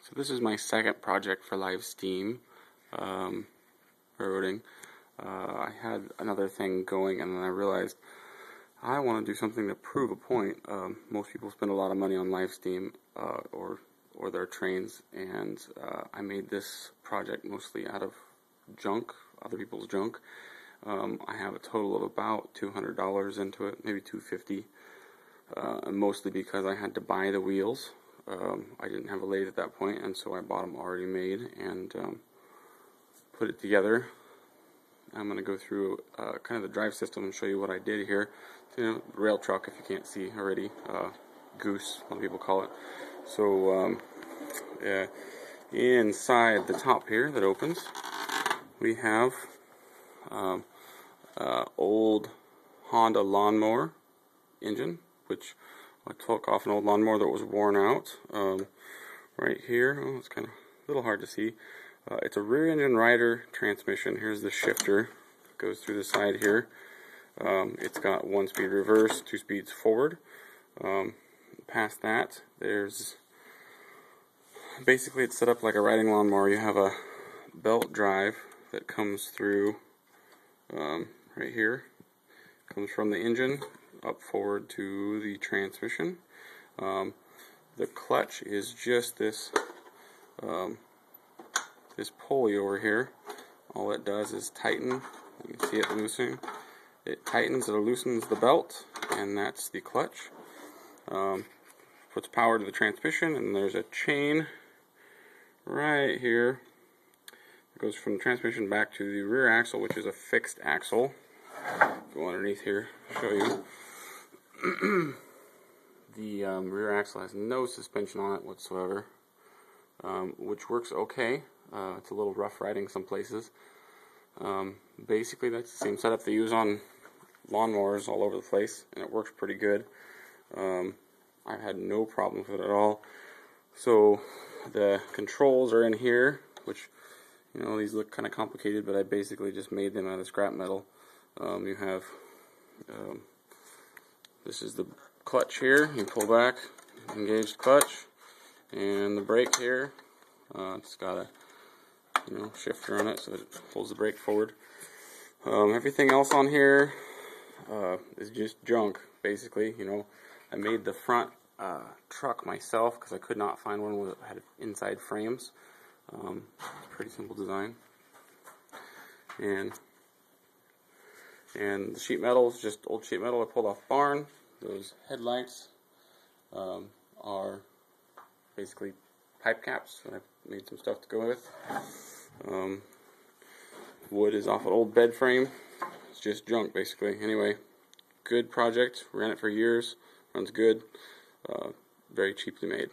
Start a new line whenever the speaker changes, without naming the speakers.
So this is my second project for live Steam railroading. I had another thing going, and then I realized I want to do something to prove a point. Most people spend a lot of money on live Steam or their trains, and I made this project mostly out of junk, other people's junk. I have a total of about $200 into it, maybe $250, and mostly because I had to buy the wheels. I didn't have a lathe at that point, and so I bought them already made and put it together. I'm going to go through kind of the drive system and show you what I did here. So, rail truck, if you can't see already, Goose, a lot of people call it. So inside the top here that opens, we have old Honda lawnmower engine, which I took off an old lawnmower that was worn out. Right here, oh, it's kind of a little hard to see. It's a rear engine rider transmission. Here's the shifter. It goes through the side here. It's got 1-speed reverse, 2 speeds forward. Past that, there's basically it's set up like a riding lawnmower. You have a belt drive that comes through right here. Comes from the engine up forward to the transmission. The clutch is just this this pulley over here. All it does is tighten. You can see it loosening. It tightens or loosens the belt, and that's the clutch. Puts power to the transmission, and there's a chain right here. It goes from the transmission back to the rear axle, which is a fixed axle. Go underneath here, show you. The rear axle has no suspension on it whatsoever, which works okay. It's a little rough riding some places. Basically, that's the same setup they use on lawnmowers all over the place, and it works pretty good. I've had no problems with it at all. So the controls are in here, which, you know, these look kind of complicated, but I basically just made them out of scrap metal. You have this is the clutch here. You pull back, engage the clutch, and the brake here. It's got a shifter on it, so it pulls the brake forward. Everything else on here is just junk, basically. I made the front truck myself because I could not find one that had inside frames. It's a pretty simple design. And the sheet metal is just old sheet metal I pulled off barn. Those headlights are basically pipe caps, and I've made some stuff to go with. Wood is off an old bed frame. It's just junk, basically. Anyway, good project. Ran it for years. Runs good. Very cheaply made.